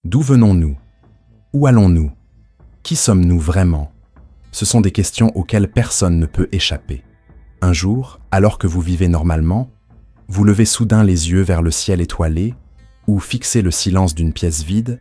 D'où venons-nous? Où allons-nous? Qui sommes-nous vraiment? Ce sont des questions auxquelles personne ne peut échapper. Un jour, alors que vous vivez normalement, vous levez soudain les yeux vers le ciel étoilé ou fixez le silence d'une pièce vide,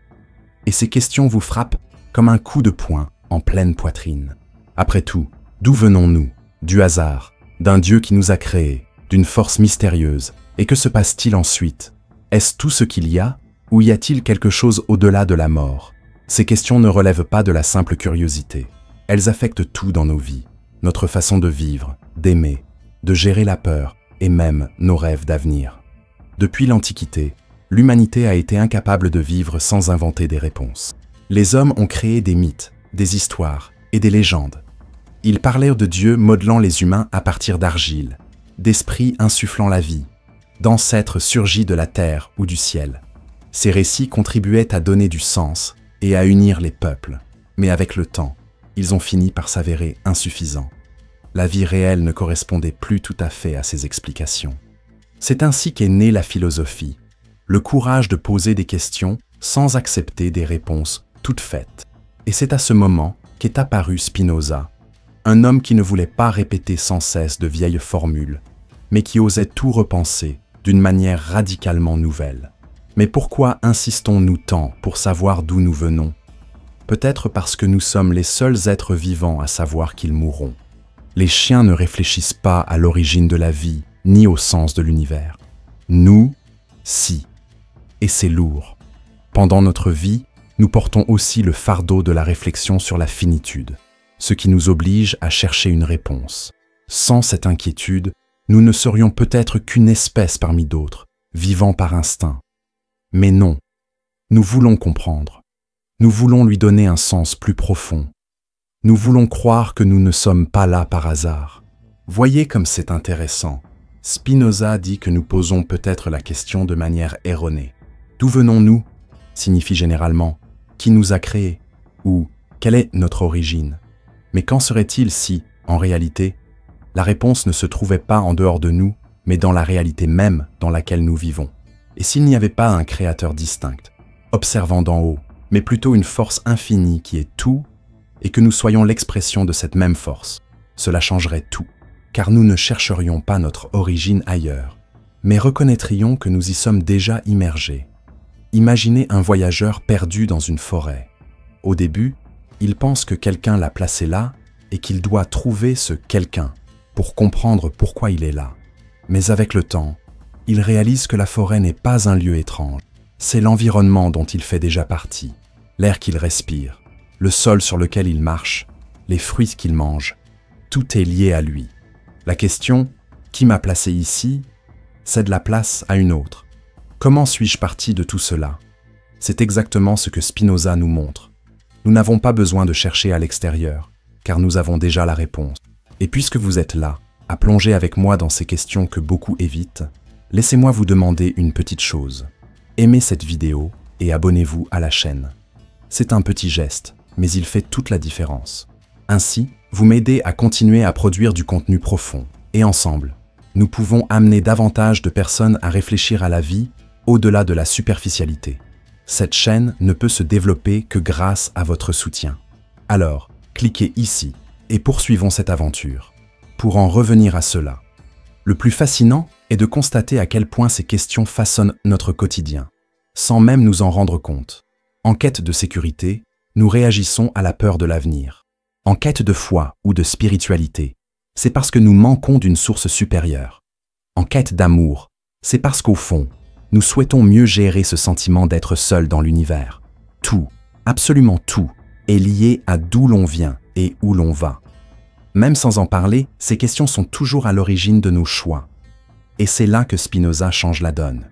et ces questions vous frappent comme un coup de poing en pleine poitrine. Après tout, d'où venons-nous? Du hasard, d'un Dieu qui nous a créés, d'une force mystérieuse. Et que se passe-t-il ensuite? Est-ce tout ce qu'il y a, ou y a-t-il quelque chose au-delà de la mort? Ces questions ne relèvent pas de la simple curiosité. Elles affectent tout dans nos vies, notre façon de vivre, d'aimer, de gérer la peur et même nos rêves d'avenir. Depuis l'Antiquité, l'humanité a été incapable de vivre sans inventer des réponses. Les hommes ont créé des mythes, des histoires et des légendes. Ils parlèrent de Dieu modelant les humains à partir d'argile, d'esprits insufflant la vie, d'ancêtres surgis de la terre ou du ciel. Ces récits contribuaient à donner du sens et à unir les peuples. Mais avec le temps, ils ont fini par s'avérer insuffisants. La vie réelle ne correspondait plus tout à fait à ces explications. C'est ainsi qu'est née la philosophie, le courage de poser des questions sans accepter des réponses toutes faites. Et c'est à ce moment qu'est apparu Spinoza, un homme qui ne voulait pas répéter sans cesse de vieilles formules, mais qui osait tout repenser d'une manière radicalement nouvelle. Mais pourquoi insistons-nous tant pour savoir d'où nous venons? Peut-être parce que nous sommes les seuls êtres vivants à savoir qu'ils mourront. Les chiens ne réfléchissent pas à l'origine de la vie, ni au sens de l'univers. Nous, si. Et c'est lourd. Pendant notre vie, nous portons aussi le fardeau de la réflexion sur la finitude, ce qui nous oblige à chercher une réponse. Sans cette inquiétude, nous ne serions peut-être qu'une espèce parmi d'autres, vivant par instinct. Mais non, nous voulons comprendre. Nous voulons lui donner un sens plus profond. Nous voulons croire que nous ne sommes pas là par hasard. Voyez comme c'est intéressant. Spinoza dit que nous posons peut-être la question de manière erronée. D'où venons-nous signifie généralement qui nous a créés ou quelle est notre origine. Mais qu'en serait-il si, en réalité, la réponse ne se trouvait pas en dehors de nous, mais dans la réalité même dans laquelle nous vivons? Et s'il n'y avait pas un créateur distinct, observant d'en haut, mais plutôt une force infinie qui est tout, et que nous soyons l'expression de cette même force, cela changerait tout, car nous ne chercherions pas notre origine ailleurs, mais reconnaîtrions que nous y sommes déjà immergés. Imaginez un voyageur perdu dans une forêt. Au début, il pense que quelqu'un l'a placé là et qu'il doit trouver ce quelqu'un pour comprendre pourquoi il est là. Mais avec le temps, il réalise que la forêt n'est pas un lieu étrange. C'est l'environnement dont il fait déjà partie, l'air qu'il respire, le sol sur lequel il marche, les fruits qu'il mange. Tout est lié à lui. La question « Qui m'a placé ici ?» cède la place à une autre. Comment suis-je parti de tout cela? C'est exactement ce que Spinoza nous montre. Nous n'avons pas besoin de chercher à l'extérieur, car nous avons déjà la réponse. Et puisque vous êtes là, à plonger avec moi dans ces questions que beaucoup évitent, laissez-moi vous demander une petite chose. Aimez cette vidéo et abonnez-vous à la chaîne. C'est un petit geste, mais il fait toute la différence. Ainsi, vous m'aidez à continuer à produire du contenu profond. Et ensemble, nous pouvons amener davantage de personnes à réfléchir à la vie au-delà de la superficialité. Cette chaîne ne peut se développer que grâce à votre soutien. Alors, cliquez ici et poursuivons cette aventure. Pour en revenir à cela, le plus fascinant est de constater à quel point ces questions façonnent notre quotidien, sans même nous en rendre compte. En quête de sécurité, nous réagissons à la peur de l'avenir. En quête de foi ou de spiritualité, c'est parce que nous manquons d'une source supérieure. En quête d'amour, c'est parce qu'au fond, nous souhaitons mieux gérer ce sentiment d'être seul dans l'univers. Tout, absolument tout, est lié à d'où l'on vient et où l'on va. Même sans en parler, ces questions sont toujours à l'origine de nos choix. Et c'est là que Spinoza change la donne.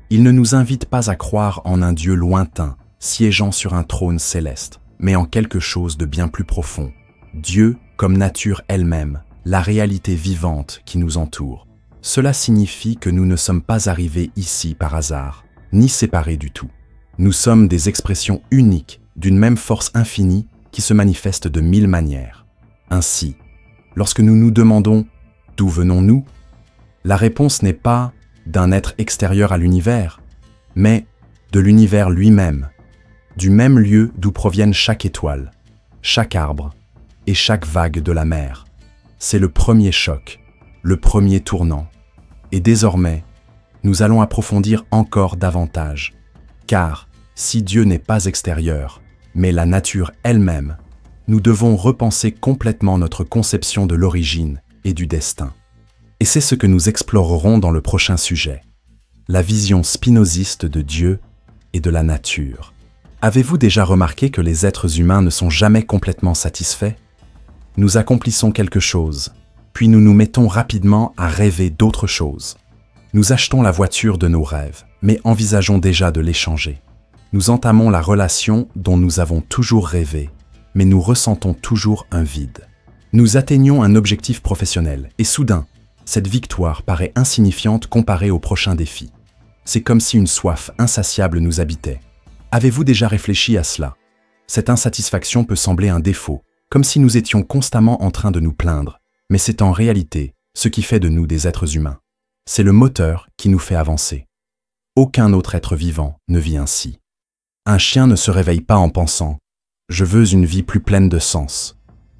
Il ne nous invite pas à croire en un Dieu lointain, siégeant sur un trône céleste, mais en quelque chose de bien plus profond. Dieu comme nature elle-même, la réalité vivante qui nous entoure. Cela signifie que nous ne sommes pas arrivés ici par hasard, ni séparés du tout. Nous sommes des expressions uniques d'une même force infinie qui se manifeste de 1000 manières. Ainsi, lorsque nous nous demandons « D'où venons-nous ?», la réponse n'est pas d'un être extérieur à l'univers, mais de l'univers lui-même. du même lieu d'où proviennent chaque étoile, chaque arbre et chaque vague de la mer. C'est le premier choc, le premier tournant. Et désormais, nous allons approfondir encore davantage. Car si Dieu n'est pas extérieur, mais la nature elle-même, nous devons repenser complètement notre conception de l'origine et du destin. Et c'est ce que nous explorerons dans le prochain sujet, la vision spinoziste de Dieu et de la nature. Avez-vous déjà remarqué que les êtres humains ne sont jamais complètement satisfaits? Nous accomplissons quelque chose, puis nous nous mettons rapidement à rêver d'autre chose. Nous achetons la voiture de nos rêves, mais envisageons déjà de l'échanger. Nous entamons la relation dont nous avons toujours rêvé, mais nous ressentons toujours un vide. Nous atteignons un objectif professionnel, et soudain, cette victoire paraît insignifiante comparée au prochain défi. C'est comme si une soif insatiable nous habitait. Avez-vous déjà réfléchi à cela? Cette insatisfaction peut sembler un défaut, comme si nous étions constamment en train de nous plaindre, mais c'est en réalité ce qui fait de nous des êtres humains. C'est le moteur qui nous fait avancer. Aucun autre être vivant ne vit ainsi. Un chien ne se réveille pas en pensant « Je veux une vie plus pleine de sens ».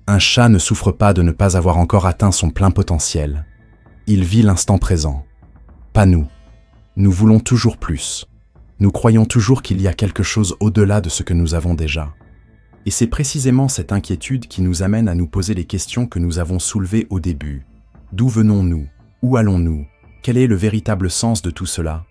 Un chat ne souffre pas de ne pas avoir encore atteint son plein potentiel. Il vit l'instant présent. Pas nous. Nous voulons toujours plus. Nous croyons toujours qu'il y a quelque chose au-delà de ce que nous avons déjà. Et c'est précisément cette inquiétude qui nous amène à nous poser les questions que nous avons soulevées au début. D'où venons-nous? Où allons-nous? Quel est le véritable sens de tout cela?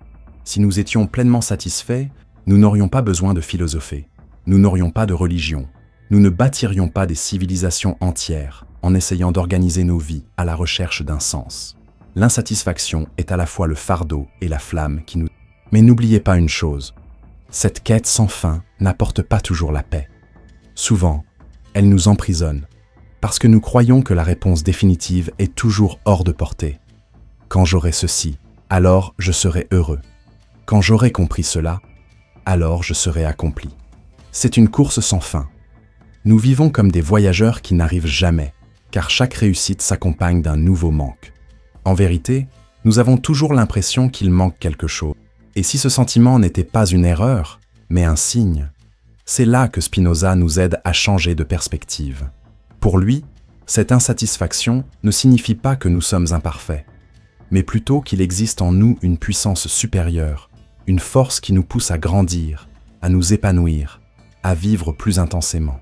Si nous étions pleinement satisfaits, nous n'aurions pas besoin de philosopher. Nous n'aurions pas de religion. Nous ne bâtirions pas des civilisations entières en essayant d'organiser nos vies à la recherche d'un sens. L'insatisfaction est à la fois le fardeau et la flamme qui nous... Mais n'oubliez pas une chose, cette quête sans fin n'apporte pas toujours la paix. Souvent, elle nous emprisonne, parce que nous croyons que la réponse définitive est toujours hors de portée. Quand j'aurai ceci, alors je serai heureux. Quand j'aurai compris cela, alors je serai accompli. C'est une course sans fin. Nous vivons comme des voyageurs qui n'arrivent jamais, car chaque réussite s'accompagne d'un nouveau manque. En vérité, nous avons toujours l'impression qu'il manque quelque chose. Et si ce sentiment n'était pas une erreur, mais un signe, c'est là que Spinoza nous aide à changer de perspective. Pour lui, cette insatisfaction ne signifie pas que nous sommes imparfaits, mais plutôt qu'il existe en nous une puissance supérieure, une force qui nous pousse à grandir, à nous épanouir, à vivre plus intensément.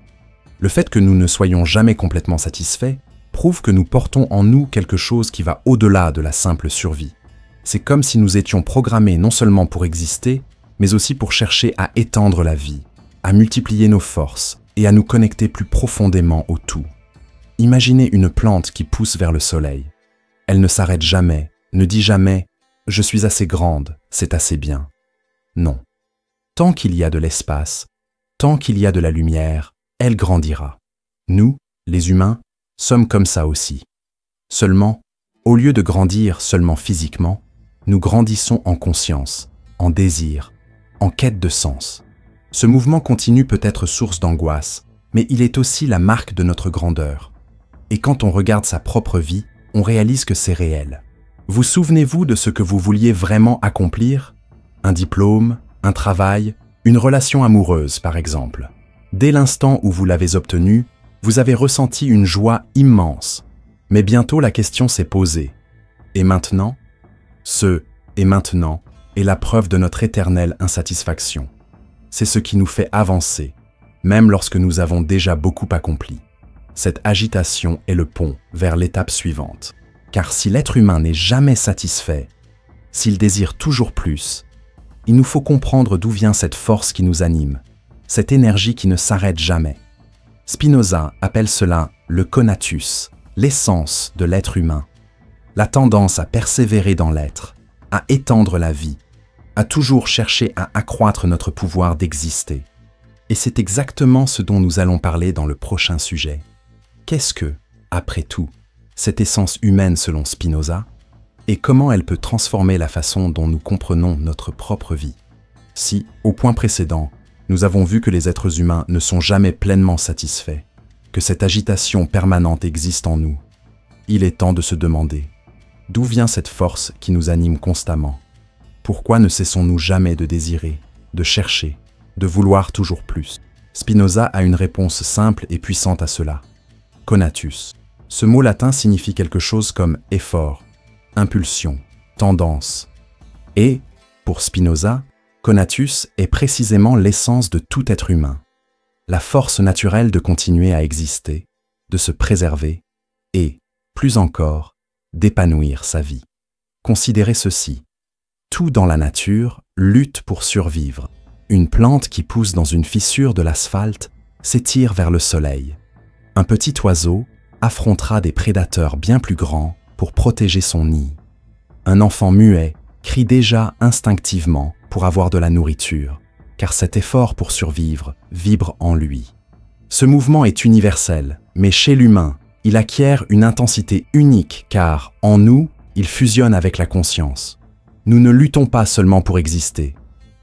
Le fait que nous ne soyons jamais complètement satisfaits prouve que nous portons en nous quelque chose qui va au-delà de la simple survie. C'est comme si nous étions programmés non seulement pour exister, mais aussi pour chercher à étendre la vie, à multiplier nos forces et à nous connecter plus profondément au tout. Imaginez une plante qui pousse vers le soleil. Elle ne s'arrête jamais, ne dit jamais « je suis assez grande, c'est assez bien ». Non. Tant qu'il y a de l'espace, tant qu'il y a de la lumière, elle grandira. Nous, les humains, sommes comme ça aussi. Seulement, au lieu de grandir seulement physiquement, nous grandissons en conscience, en désir, en quête de sens. Ce mouvement continu peut être source d'angoisse, mais il est aussi la marque de notre grandeur. Et quand on regarde sa propre vie, on réalise que c'est réel. Vous souvenez-vous de ce que vous vouliez vraiment accomplir? Un diplôme, un travail, une relation amoureuse par exemple. Dès l'instant où vous l'avez obtenu, vous avez ressenti une joie immense. Mais bientôt la question s'est posée. Et maintenant? Ce « et maintenant » est la preuve de notre éternelle insatisfaction. C'est ce qui nous fait avancer, même lorsque nous avons déjà beaucoup accompli. Cette agitation est le pont vers l'étape suivante. Car si l'être humain n'est jamais satisfait, s'il désire toujours plus, il nous faut comprendre d'où vient cette force qui nous anime, cette énergie qui ne s'arrête jamais. Spinoza appelle cela le conatus, l'essence de l'être humain, la tendance à persévérer dans l'être, à étendre la vie, à toujours chercher à accroître notre pouvoir d'exister. Et c'est exactement ce dont nous allons parler dans le prochain sujet. Qu'est-ce que, après tout, cette essence humaine selon Spinoza, et comment elle peut transformer la façon dont nous comprenons notre propre vie? Si, au point précédent, nous avons vu que les êtres humains ne sont jamais pleinement satisfaits, que cette agitation permanente existe en nous, il est temps de se demander d'où vient cette force qui nous anime constamment? Pourquoi ne cessons-nous jamais de désirer, de chercher, de vouloir toujours plus. Spinoza a une réponse simple et puissante à cela. Conatus. Ce mot latin signifie quelque chose comme effort, impulsion, tendance. Et, pour Spinoza, conatus est précisément l'essence de tout être humain. La force naturelle de continuer à exister, de se préserver et, plus encore, d'épanouir sa vie. Considérez ceci. Tout dans la nature lutte pour survivre. Une plante qui pousse dans une fissure de l'asphalte s'étire vers le soleil. Un petit oiseau affrontera des prédateurs bien plus grands pour protéger son nid. Un enfant muet crie déjà instinctivement pour avoir de la nourriture, car cet effort pour survivre vibre en lui. Ce mouvement est universel, mais chez l'humain, il acquiert une intensité unique car, en nous, il fusionne avec la conscience. Nous ne luttons pas seulement pour exister,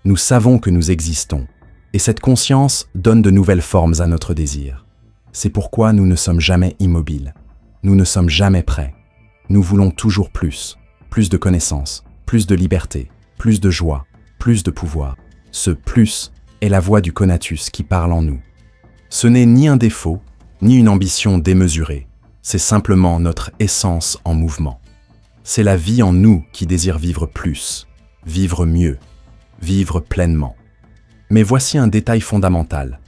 nous savons que nous existons, et cette conscience donne de nouvelles formes à notre désir. C'est pourquoi nous ne sommes jamais immobiles, nous ne sommes jamais prêts. Nous voulons toujours plus de connaissances, plus de liberté, plus de joie, plus de pouvoir. Ce plus est la voix du conatus qui parle en nous. Ce n'est ni un défaut, ni une ambition démesurée, c'est simplement notre essence en mouvement. C'est la vie en nous qui désire vivre plus, vivre mieux, vivre pleinement. Mais voici un détail fondamental.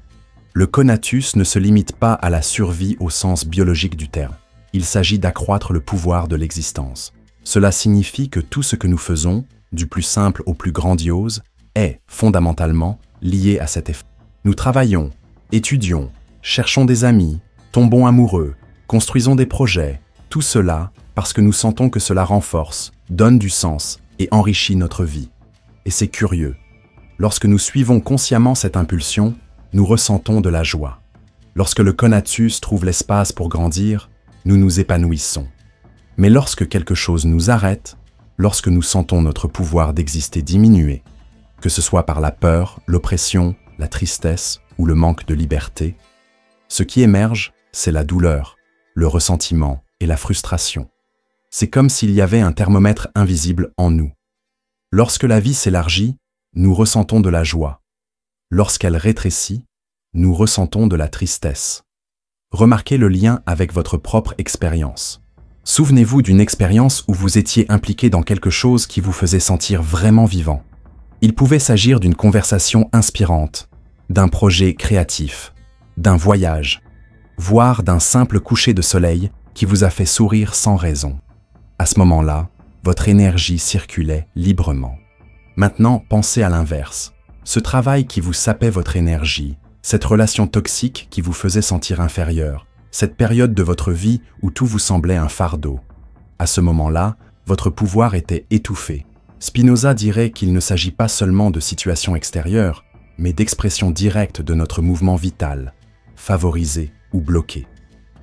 Le conatus ne se limite pas à la survie au sens biologique du terme. Il s'agit d'accroître le pouvoir de l'existence. Cela signifie que tout ce que nous faisons, du plus simple au plus grandiose, est fondamentalement lié à cet effort. Nous travaillons, étudions, cherchons des amis, tombons amoureux, construisons des projets, tout cela parce que nous sentons que cela renforce, donne du sens et enrichit notre vie. Et c'est curieux. Lorsque nous suivons consciemment cette impulsion, nous ressentons de la joie. Lorsque le conatus trouve l'espace pour grandir, nous nous épanouissons. Mais lorsque quelque chose nous arrête, lorsque nous sentons notre pouvoir d'exister diminuer, que ce soit par la peur, l'oppression, la tristesse ou le manque de liberté, ce qui émerge, c'est la douleur, le ressentiment et la frustration. C'est comme s'il y avait un thermomètre invisible en nous. Lorsque la vie s'élargit, nous ressentons de la joie. Lorsqu'elle rétrécit, nous ressentons de la tristesse. Remarquez le lien avec votre propre expérience. Souvenez-vous d'une expérience où vous étiez impliqué dans quelque chose qui vous faisait sentir vraiment vivant. Il pouvait s'agir d'une conversation inspirante, d'un projet créatif, d'un voyage, voire d'un simple coucher de soleil qui vous a fait sourire sans raison. À ce moment-là, votre énergie circulait librement. Maintenant, pensez à l'inverse. Ce travail qui vous sapait votre énergie, cette relation toxique qui vous faisait sentir inférieur, cette période de votre vie où tout vous semblait un fardeau. À ce moment-là, votre pouvoir était étouffé. Spinoza dirait qu'il ne s'agit pas seulement de situations extérieures, mais d'expression directe de notre mouvement vital, favorisé ou bloqué.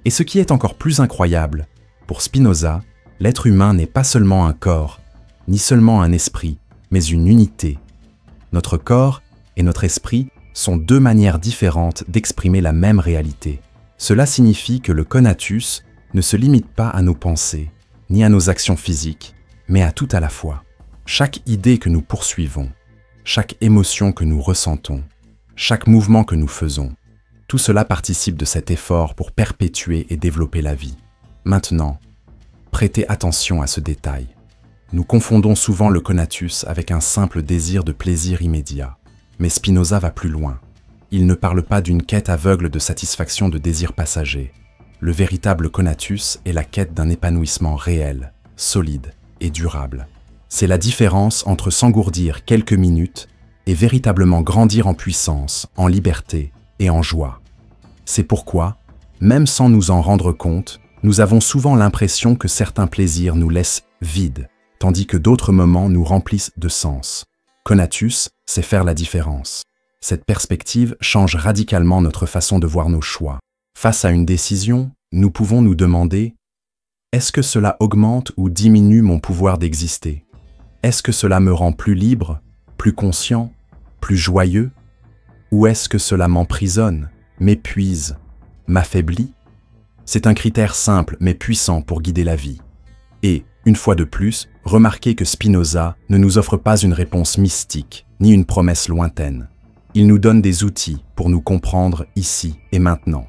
Et ce qui est encore plus incroyable, pour Spinoza, l'être humain n'est pas seulement un corps, ni seulement un esprit, mais une unité. Notre corps et notre esprit sont deux manières différentes d'exprimer la même réalité. Cela signifie que le conatus ne se limite pas à nos pensées, ni à nos actions physiques, mais à tout à la fois. Chaque idée que nous poursuivons, chaque émotion que nous ressentons, chaque mouvement que nous faisons, tout cela participe de cet effort pour perpétuer et développer la vie. Maintenant, prêtez attention à ce détail. Nous confondons souvent le conatus avec un simple désir de plaisir immédiat. Mais Spinoza va plus loin. Il ne parle pas d'une quête aveugle de satisfaction de désirs passagers. Le véritable conatus est la quête d'un épanouissement réel, solide et durable. C'est la différence entre s'engourdir quelques minutes et véritablement grandir en puissance, en liberté et en joie. C'est pourquoi, même sans nous en rendre compte, nous avons souvent l'impression que certains plaisirs nous laissent vides, tandis que d'autres moments nous remplissent de sens. Conatus, c'est faire la différence. Cette perspective change radicalement notre façon de voir nos choix. Face à une décision, nous pouvons nous demander « Est-ce que cela augmente ou diminue mon pouvoir d'exister ? Est-ce que cela me rend plus libre, plus conscient, plus joyeux ? Ou est-ce que cela m'emprisonne, m'épuise, m'affaiblit ?» C'est un critère simple mais puissant pour guider la vie. Et, une fois de plus, remarquez que Spinoza ne nous offre pas une réponse mystique, ni une promesse lointaine. Il nous donne des outils pour nous comprendre ici et maintenant.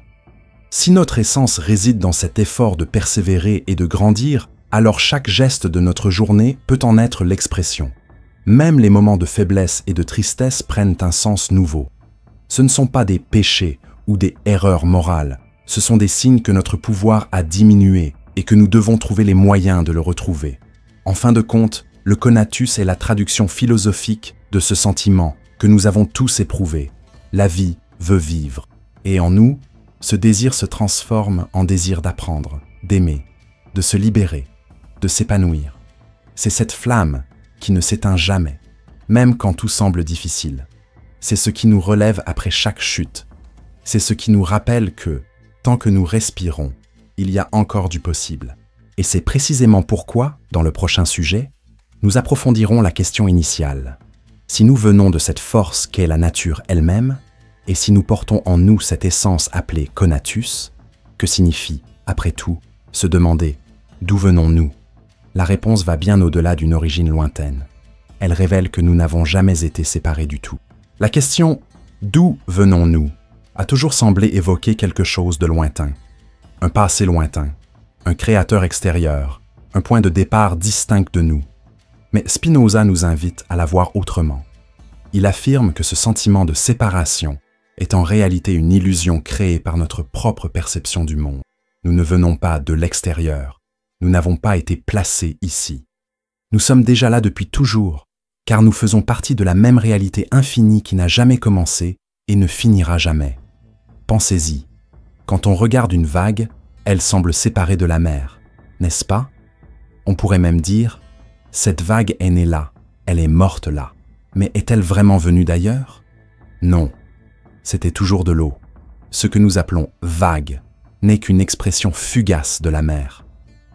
Si notre essence réside dans cet effort de persévérer et de grandir, alors chaque geste de notre journée peut en être l'expression. Même les moments de faiblesse et de tristesse prennent un sens nouveau. Ce ne sont pas des péchés ou des erreurs morales, ce sont des signes que notre pouvoir a diminué et que nous devons trouver les moyens de le retrouver. En fin de compte, le conatus est la traduction philosophique de ce sentiment que nous avons tous éprouvé. La vie veut vivre. Et en nous, ce désir se transforme en désir d'apprendre, d'aimer, de se libérer, de s'épanouir. C'est cette flamme qui ne s'éteint jamais, même quand tout semble difficile. C'est ce qui nous relève après chaque chute. C'est ce qui nous rappelle que, tant que nous respirons, il y a encore du possible. Et c'est précisément pourquoi, dans le prochain sujet, nous approfondirons la question initiale. Si nous venons de cette force qu'est la nature elle-même, et si nous portons en nous cette essence appelée conatus, que signifie, après tout, se demander d'où venons-nous? La réponse va bien au-delà d'une origine lointaine. Elle révèle que nous n'avons jamais été séparés du tout. La question « d'où venons-nous » a toujours semblé évoquer quelque chose de lointain. Un passé lointain, un créateur extérieur, un point de départ distinct de nous. Mais Spinoza nous invite à la voir autrement. Il affirme que ce sentiment de séparation est en réalité une illusion créée par notre propre perception du monde. Nous ne venons pas de l'extérieur, nous n'avons pas été placés ici. Nous sommes déjà là depuis toujours, car nous faisons partie de la même réalité infinie qui n'a jamais commencé et ne finira jamais. Pensez-y, quand on regarde une vague, elle semble séparée de la mer, n'est-ce pas? On pourrait même dire, cette vague est née là, elle est morte là. Mais est-elle vraiment venue d'ailleurs? Non, c'était toujours de l'eau. Ce que nous appelons vague n'est qu'une expression fugace de la mer.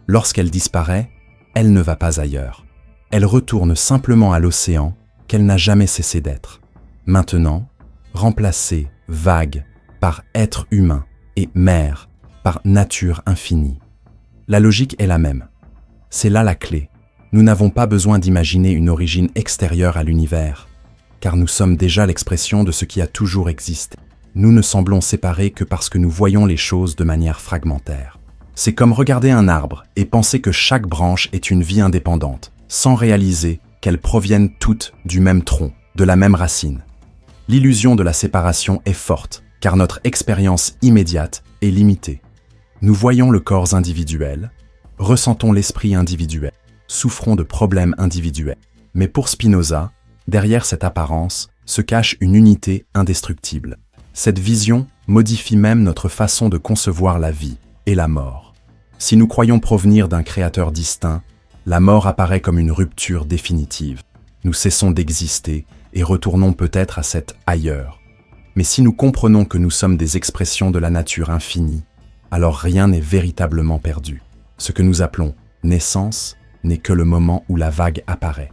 Lorsqu'elle disparaît, elle ne va pas ailleurs. Elle retourne simplement à l'océan qu'elle n'a jamais cessé d'être. Maintenant, remplacer vague par être humain et mer par nature infinie. La logique est la même. C'est là la clé. Nous n'avons pas besoin d'imaginer une origine extérieure à l'univers, car nous sommes déjà l'expression de ce qui a toujours existé. Nous ne semblons séparés que parce que nous voyons les choses de manière fragmentaire. C'est comme regarder un arbre et penser que chaque branche est une vie indépendante, sans réaliser qu'elles proviennent toutes du même tronc, de la même racine. L'illusion de la séparation est forte, car notre expérience immédiate est limitée. Nous voyons le corps individuel, ressentons l'esprit individuel, souffrons de problèmes individuels. Mais pour Spinoza, derrière cette apparence se cache une unité indestructible. Cette vision modifie même notre façon de concevoir la vie et la mort. Si nous croyons provenir d'un créateur distinct, la mort apparaît comme une rupture définitive. Nous cessons d'exister et retournons peut-être à cet ailleurs. Mais si nous comprenons que nous sommes des expressions de la nature infinie, alors rien n'est véritablement perdu. Ce que nous appelons naissance n'est que le moment où la vague apparaît.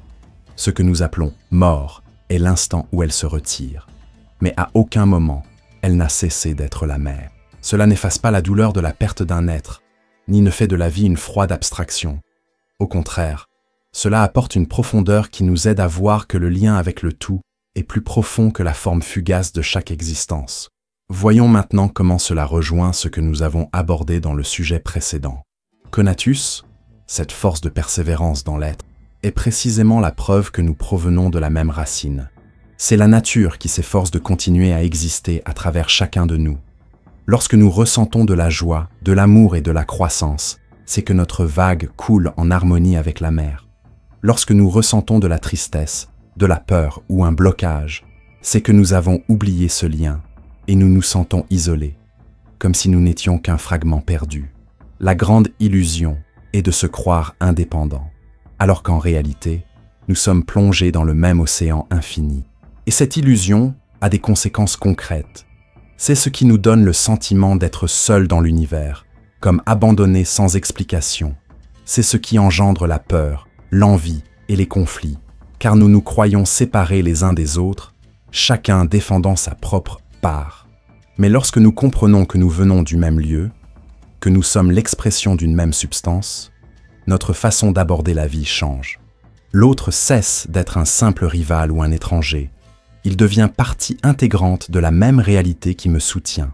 Ce que nous appelons mort est l'instant où elle se retire. Mais à aucun moment, elle n'a cessé d'être la mer. Cela n'efface pas la douleur de la perte d'un être, ni ne fait de la vie une froide abstraction. Au contraire, cela apporte une profondeur qui nous aide à voir que le lien avec le tout est plus profond que la forme fugace de chaque existence. Voyons maintenant comment cela rejoint ce que nous avons abordé dans le sujet précédent. Conatus, cette force de persévérance dans l'être, est précisément la preuve que nous provenons de la même racine. C'est la nature qui s'efforce de continuer à exister à travers chacun de nous. Lorsque nous ressentons de la joie, de l'amour et de la croissance, c'est que notre vague coule en harmonie avec la mer. Lorsque nous ressentons de la tristesse, de la peur ou un blocage, c'est que nous avons oublié ce lien et nous nous sentons isolés, comme si nous n'étions qu'un fragment perdu. La grande illusion est de se croire indépendants, alors qu'en réalité, nous sommes plongés dans le même océan infini. Et cette illusion a des conséquences concrètes. C'est ce qui nous donne le sentiment d'être seuls dans l'univers, comme abandonnés sans explication. C'est ce qui engendre la peur, l'envie et les conflits, car nous nous croyons séparés les uns des autres, chacun défendant sa propre part. Mais lorsque nous comprenons que nous venons du même lieu, que nous sommes l'expression d'une même substance, notre façon d'aborder la vie change. L'autre cesse d'être un simple rival ou un étranger. il devient partie intégrante de la même réalité qui me soutient.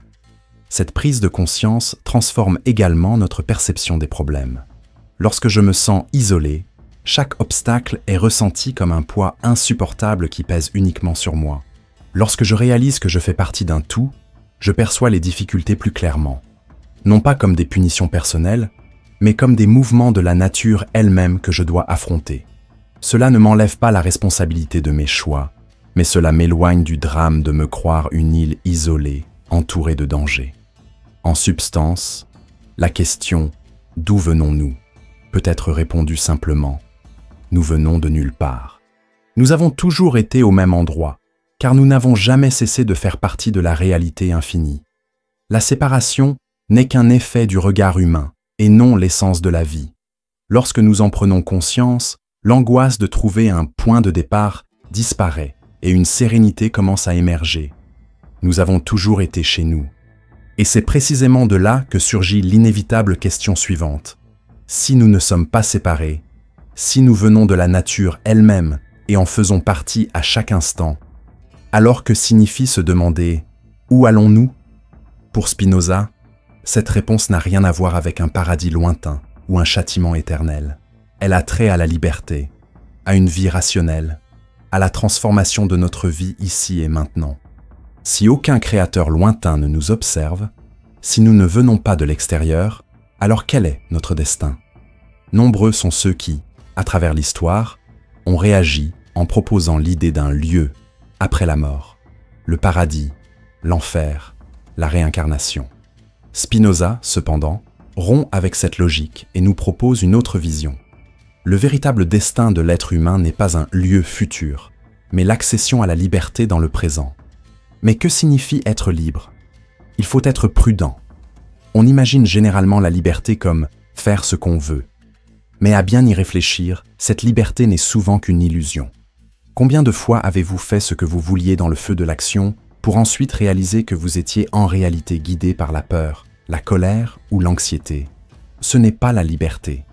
Cette prise de conscience transforme également notre perception des problèmes. Lorsque je me sens isolé, chaque obstacle est ressenti comme un poids insupportable qui pèse uniquement sur moi. Lorsque je réalise que je fais partie d'un tout, je perçois les difficultés plus clairement. Non pas comme des punitions personnelles, mais comme des mouvements de la nature elle-même que je dois affronter. Cela ne m'enlève pas la responsabilité de mes choix, mais cela m'éloigne du drame de me croire une île isolée, entourée de dangers. En substance, la question « D'où venons-nous » peut être répondue simplement « Nous venons de nulle part ». Nous avons toujours été au même endroit, car nous n'avons jamais cessé de faire partie de la réalité infinie. La séparation n'est qu'un effet du regard humain, et non l'essence de la vie. Lorsque nous en prenons conscience, l'angoisse de trouver un point de départ disparaît et une sérénité commence à émerger. Nous avons toujours été chez nous. Et c'est précisément de là que surgit l'inévitable question suivante. Si nous ne sommes pas séparés, si nous venons de la nature elle-même et en faisons partie à chaque instant, alors que signifie se demander « Où allons-nous » Pour Spinoza, cette réponse n'a rien à voir avec un paradis lointain ou un châtiment éternel. Elle a trait à la liberté, à une vie rationnelle, à la transformation de notre vie ici et maintenant. Si aucun créateur lointain ne nous observe, si nous ne venons pas de l'extérieur, alors quel est notre destin? Nombreux sont ceux qui, à travers l'histoire, ont réagi en proposant l'idée d'un lieu après la mort, le paradis, l'enfer, la réincarnation. Spinoza, cependant, rompt avec cette logique et nous propose une autre vision. Le véritable destin de l'être humain n'est pas un lieu futur, mais l'accession à la liberté dans le présent. Mais que signifie être libre? Il faut être prudent. On imagine généralement la liberté comme faire ce qu'on veut. Mais à bien y réfléchir, cette liberté n'est souvent qu'une illusion. Combien de fois avez-vous fait ce que vous vouliez dans le feu de l'action pour ensuite réaliser que vous étiez en réalité guidé par la peur, la colère ou l'anxiété? Ce n'est pas la liberté.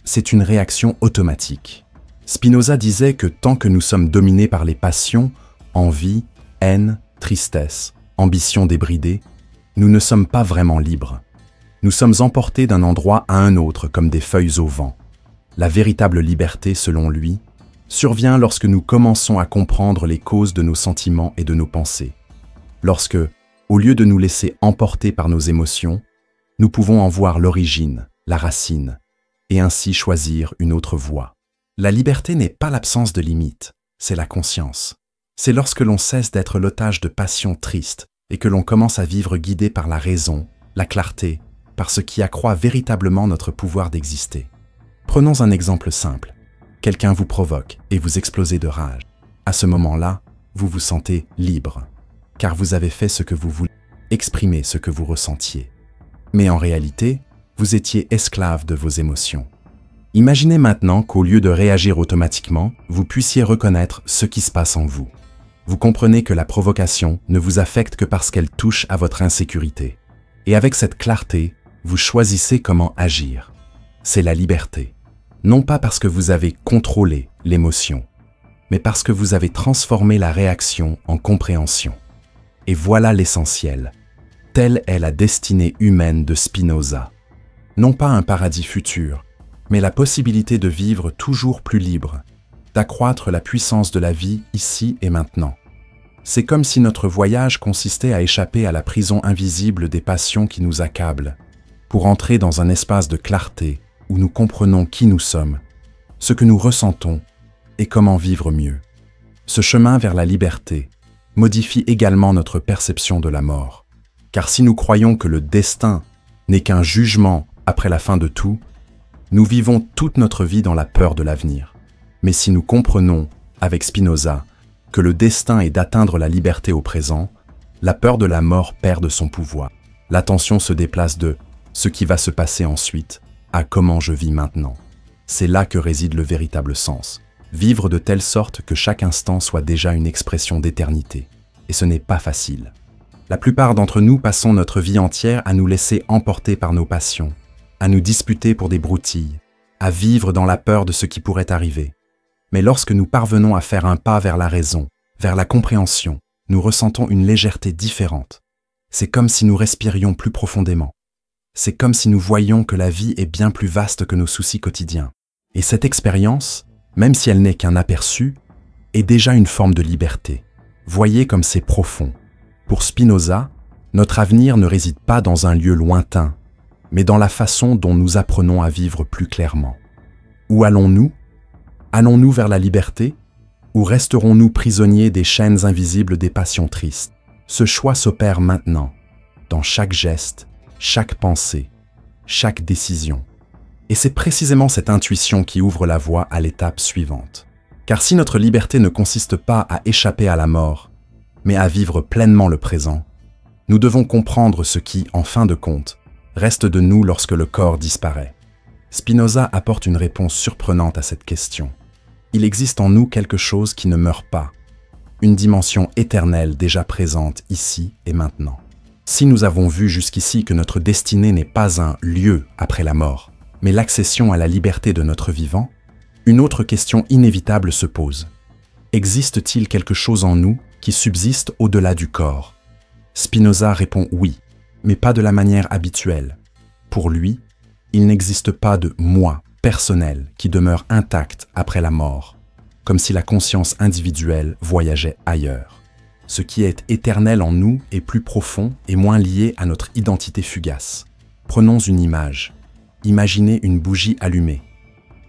C'est une réaction automatique. Spinoza disait que tant que nous sommes dominés par les passions, envie, haine, tristesse, ambition débridée, nous ne sommes pas vraiment libres. Nous sommes emportés d'un endroit à un autre comme des feuilles au vent. La véritable liberté, selon lui, survient lorsque nous commençons à comprendre les causes de nos sentiments et de nos pensées. Lorsque, au lieu de nous laisser emporter par nos émotions, nous pouvons en voir l'origine, la racine, et ainsi choisir une autre voie. La liberté n'est pas l'absence de limites, c'est la conscience. C'est lorsque l'on cesse d'être l'otage de passions tristes et que l'on commence à vivre guidé par la raison, la clarté, par ce qui accroît véritablement notre pouvoir d'exister. Prenons un exemple simple. Quelqu'un vous provoque et vous explosez de rage. À ce moment-là, vous vous sentez libre, car vous avez fait ce que vous vouliez, exprimé ce que vous ressentiez. Mais en réalité, vous étiez esclave de vos émotions. Imaginez maintenant qu'au lieu de réagir automatiquement, vous puissiez reconnaître ce qui se passe en vous. Vous comprenez que la provocation ne vous affecte que parce qu'elle touche à votre insécurité. Et avec cette clarté, vous choisissez comment agir. C'est la liberté. Non pas parce que vous avez contrôlé l'émotion, mais parce que vous avez transformé la réaction en compréhension. Et voilà l'essentiel. Telle est la destinée humaine de Spinoza. Non pas un paradis futur, mais la possibilité de vivre toujours plus libre, d'accroître la puissance de la vie ici et maintenant. C'est comme si notre voyage consistait à échapper à la prison invisible des passions qui nous accablent, pour entrer dans un espace de clarté où nous comprenons qui nous sommes, ce que nous ressentons et comment vivre mieux. Ce chemin vers la liberté modifie également notre perception de la mort, car si nous croyons que le destin n'est qu'un jugement après la fin de tout, nous vivons toute notre vie dans la peur de l'avenir. Mais si nous comprenons, avec Spinoza, que le destin est d'atteindre la liberté au présent, la peur de la mort perd de son pouvoir. L'attention se déplace de ce qui va se passer ensuite à comment je vis maintenant. C'est là que réside le véritable sens. Vivre de telle sorte que chaque instant soit déjà une expression d'éternité. Et ce n'est pas facile. La plupart d'entre nous passons notre vie entière à nous laisser emporter par nos passions, à nous disputer pour des broutilles, à vivre dans la peur de ce qui pourrait arriver. Mais lorsque nous parvenons à faire un pas vers la raison, vers la compréhension, nous ressentons une légèreté différente. C'est comme si nous respirions plus profondément. C'est comme si nous voyions que la vie est bien plus vaste que nos soucis quotidiens. Et cette expérience, même si elle n'est qu'un aperçu, est déjà une forme de liberté. Voyez comme c'est profond. Pour Spinoza, notre avenir ne réside pas dans un lieu lointain, mais dans la façon dont nous apprenons à vivre plus clairement. Où allons-nous? Allons-nous vers la liberté? Ou resterons-nous prisonniers des chaînes invisibles des passions tristes? Ce choix s'opère maintenant, dans chaque geste, chaque pensée, chaque décision. Et c'est précisément cette intuition qui ouvre la voie à l'étape suivante. Car si notre liberté ne consiste pas à échapper à la mort, mais à vivre pleinement le présent, nous devons comprendre ce qui, en fin de compte, reste de nous lorsque le corps disparaît. Spinoza apporte une réponse surprenante à cette question. Il existe en nous quelque chose qui ne meurt pas, une dimension éternelle déjà présente ici et maintenant. Si nous avons vu jusqu'ici que notre destinée n'est pas un lieu après la mort, mais l'accession à la liberté de notre vivant, une autre question inévitable se pose. Existe-t-il quelque chose en nous qui subsiste au-delà du corps? Spinoza répond oui, mais pas de la manière habituelle. Pour lui, il n'existe pas de « moi » personnel qui demeure intact après la mort, comme si la conscience individuelle voyageait ailleurs. Ce qui est éternel en nous est plus profond et moins lié à notre identité fugace. Prenons une image. Imaginez une bougie allumée.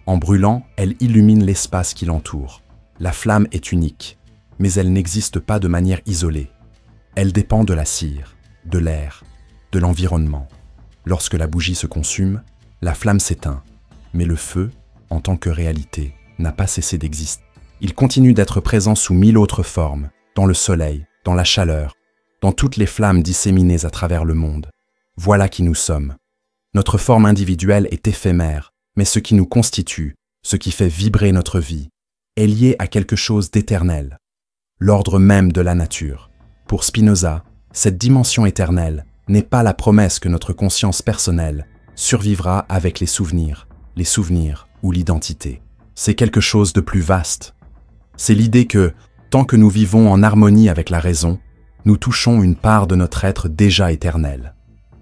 En brûlant, elle illumine l'espace qui l'entoure. La flamme est unique, mais elle n'existe pas de manière isolée. Elle dépend de la cire, de l'air, de l'environnement. Lorsque la bougie se consume, la flamme s'éteint, mais le feu, en tant que réalité, n'a pas cessé d'exister. Il continue d'être présent sous 1000 autres formes, dans le soleil, dans la chaleur, dans toutes les flammes disséminées à travers le monde. Voilà qui nous sommes. Notre forme individuelle est éphémère, mais ce qui nous constitue, ce qui fait vibrer notre vie, est lié à quelque chose d'éternel, l'ordre même de la nature. Pour Spinoza, cette dimension éternelle n'est pas la promesse que notre conscience personnelle survivra avec les souvenirs ou l'identité. C'est quelque chose de plus vaste. C'est l'idée que, tant que nous vivons en harmonie avec la raison, nous touchons une part de notre être déjà éternel.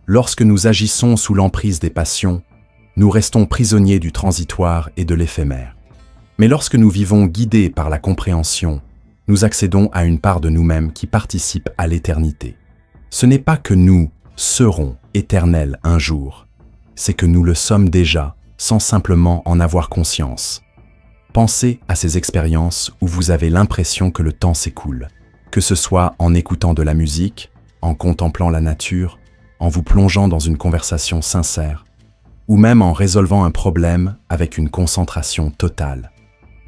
Lorsque nous agissons sous l'emprise des passions, nous restons prisonniers du transitoire et de l'éphémère. Mais lorsque nous vivons guidés par la compréhension, nous accédons à une part de nous-mêmes qui participe à l'éternité. Ce n'est pas que nous serons éternels un jour, c'est que nous le sommes déjà, sans simplement en avoir conscience. Pensez à ces expériences où vous avez l'impression que le temps s'écoule, que ce soit en écoutant de la musique, en contemplant la nature, en vous plongeant dans une conversation sincère, ou même en résolvant un problème avec une concentration totale.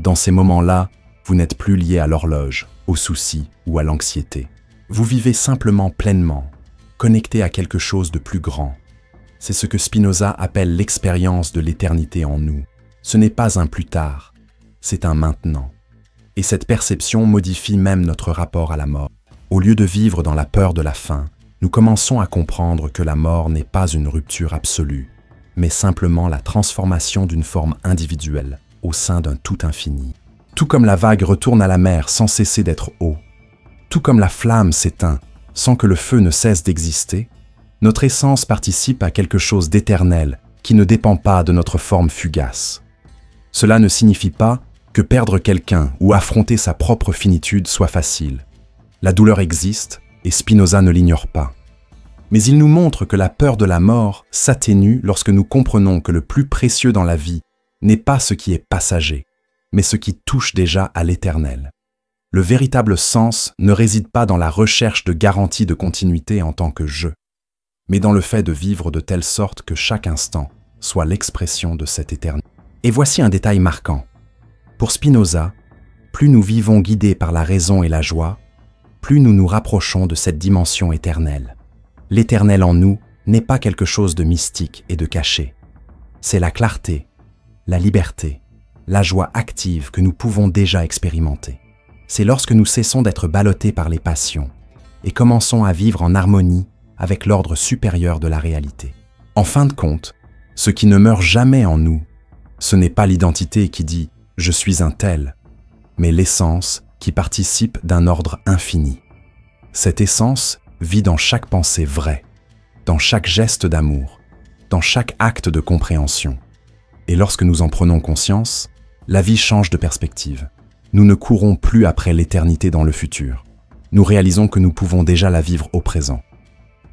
Dans ces moments-là, vous n'êtes plus lié à l'horloge, aux soucis ou à l'anxiété. Vous vivez simplement pleinement, connecté à quelque chose de plus grand. C'est ce que Spinoza appelle l'expérience de l'éternité en nous. Ce n'est pas un plus tard, c'est un maintenant. Et cette perception modifie même notre rapport à la mort. Au lieu de vivre dans la peur de la fin, nous commençons à comprendre que la mort n'est pas une rupture absolue, mais simplement la transformation d'une forme individuelle au sein d'un tout infini. Tout comme la vague retourne à la mer sans cesser d'être eau, tout comme la flamme s'éteint sans que le feu ne cesse d'exister, notre essence participe à quelque chose d'éternel qui ne dépend pas de notre forme fugace. Cela ne signifie pas que perdre quelqu'un ou affronter sa propre finitude soit facile. La douleur existe et Spinoza ne l'ignore pas. Mais il nous montre que la peur de la mort s'atténue lorsque nous comprenons que le plus précieux dans la vie n'est pas ce qui est passager, mais ce qui touche déjà à l'éternel. Le véritable sens ne réside pas dans la recherche de garanties de continuité en tant que je, mais dans le fait de vivre de telle sorte que chaque instant soit l'expression de cette éternité. Et voici un détail marquant. Pour Spinoza, plus nous vivons guidés par la raison et la joie, plus nous nous rapprochons de cette dimension éternelle. L'éternel en nous n'est pas quelque chose de mystique et de caché. C'est la clarté, la liberté, la joie active que nous pouvons déjà expérimenter. C'est lorsque nous cessons d'être ballottés par les passions et commençons à vivre en harmonie avec l'ordre supérieur de la réalité. En fin de compte, ce qui ne meurt jamais en nous, ce n'est pas l'identité qui dit « je suis un tel », mais l'essence qui participe d'un ordre infini. Cette essence vit dans chaque pensée vraie, dans chaque geste d'amour, dans chaque acte de compréhension. Et lorsque nous en prenons conscience, la vie change de perspective. Nous ne courons plus après l'éternité dans le futur. Nous réalisons que nous pouvons déjà la vivre au présent.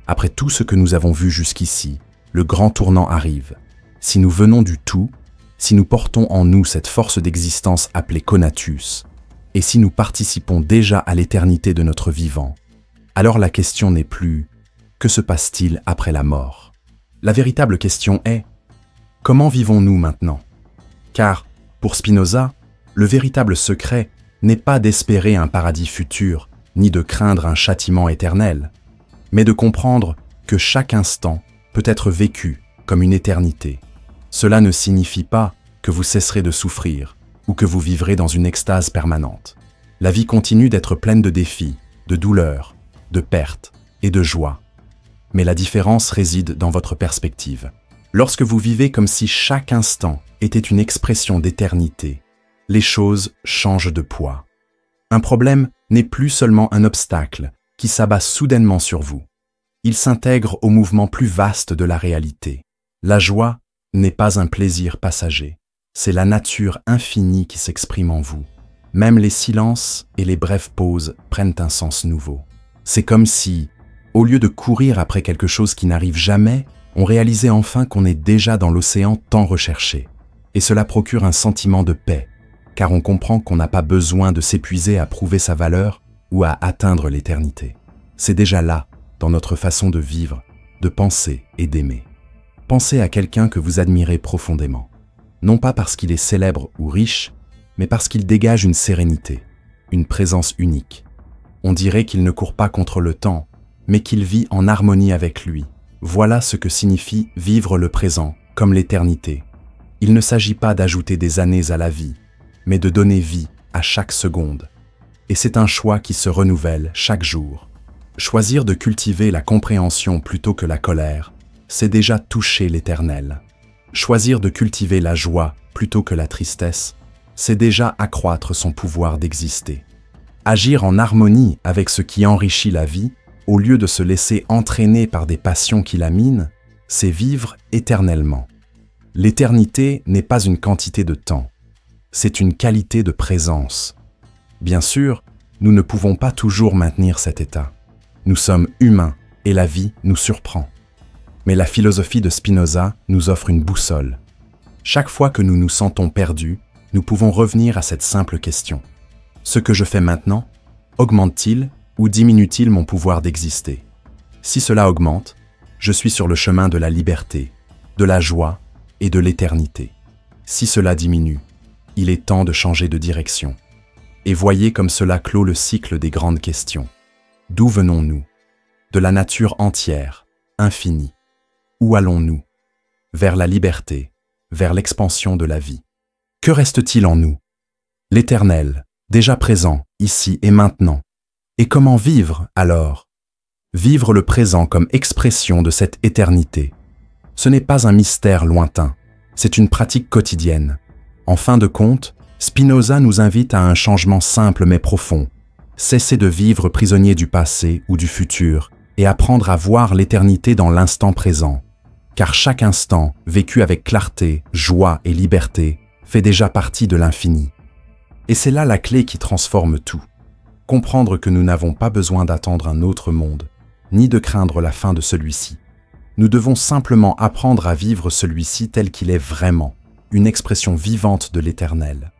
Après tout ce que nous avons vu jusqu'ici, le grand tournant arrive. Si nous venons du tout, si nous portons en nous cette force d'existence appelée conatus, et si nous participons déjà à l'éternité de notre vivant, alors la question n'est plus « que se passe-t-il après la mort ?» La véritable question est « comment vivons-nous maintenant ?» Car, pour Spinoza, le véritable secret n'est pas d'espérer un paradis futur, ni de craindre un châtiment éternel, mais de comprendre que chaque instant peut être vécu comme une éternité. Cela ne signifie pas que vous cesserez de souffrir ou que vous vivrez dans une extase permanente. La vie continue d'être pleine de défis, de douleurs, de pertes et de joie. Mais la différence réside dans votre perspective. Lorsque vous vivez comme si chaque instant était une expression d'éternité, les choses changent de poids. Un problème n'est plus seulement un obstacle qui s'abat soudainement sur vous. Il s'intègre au mouvement plus vaste de la réalité. La joie n'est pas un plaisir passager, c'est la nature infinie qui s'exprime en vous. Même les silences et les brèves pauses prennent un sens nouveau. C'est comme si, au lieu de courir après quelque chose qui n'arrive jamais, on réalisait enfin qu'on est déjà dans l'océan tant recherché. Et cela procure un sentiment de paix, car on comprend qu'on n'a pas besoin de s'épuiser à prouver sa valeur ou à atteindre l'éternité. C'est déjà là, dans notre façon de vivre, de penser et d'aimer. Pensez à quelqu'un que vous admirez profondément, non pas parce qu'il est célèbre ou riche, mais parce qu'il dégage une sérénité, une présence unique. On dirait qu'il ne court pas contre le temps, mais qu'il vit en harmonie avec lui. Voilà ce que signifie vivre le présent, comme l'éternité. Il ne s'agit pas d'ajouter des années à la vie, mais de donner vie à chaque seconde. Et c'est un choix qui se renouvelle chaque jour. Choisir de cultiver la compréhension plutôt que la colère, c'est déjà toucher l'éternel. Choisir de cultiver la joie plutôt que la tristesse, c'est déjà accroître son pouvoir d'exister. Agir en harmonie avec ce qui enrichit la vie, au lieu de se laisser entraîner par des passions qui la minent, c'est vivre éternellement. L'éternité n'est pas une quantité de temps, c'est une qualité de présence. Bien sûr, nous ne pouvons pas toujours maintenir cet état. Nous sommes humains et la vie nous surprend. Mais la philosophie de Spinoza nous offre une boussole. Chaque fois que nous nous sentons perdus, nous pouvons revenir à cette simple question. Ce que je fais maintenant, augmente-t-il ou diminue-t-il mon pouvoir d'exister? Si cela augmente, je suis sur le chemin de la liberté, de la joie et de l'éternité. Si cela diminue, il est temps de changer de direction. Et voyez comme cela clôt le cycle des grandes questions. D'où venons-nous? De la nature entière, infinie. Où allons-nous? Vers la liberté, vers l'expansion de la vie. Que reste-t-il en nous? L'éternel, déjà présent, ici et maintenant. Et comment vivre, alors? Vivre le présent comme expression de cette éternité. Ce n'est pas un mystère lointain, c'est une pratique quotidienne. En fin de compte, Spinoza nous invite à un changement simple mais profond. Cesser de vivre prisonnier du passé ou du futur et apprendre à voir l'éternité dans l'instant présent. Car chaque instant, vécu avec clarté, joie et liberté, fait déjà partie de l'infini. Et c'est là la clé qui transforme tout. Comprendre que nous n'avons pas besoin d'attendre un autre monde, ni de craindre la fin de celui-ci. Nous devons simplement apprendre à vivre celui-ci tel qu'il est vraiment, une expression vivante de l'éternel.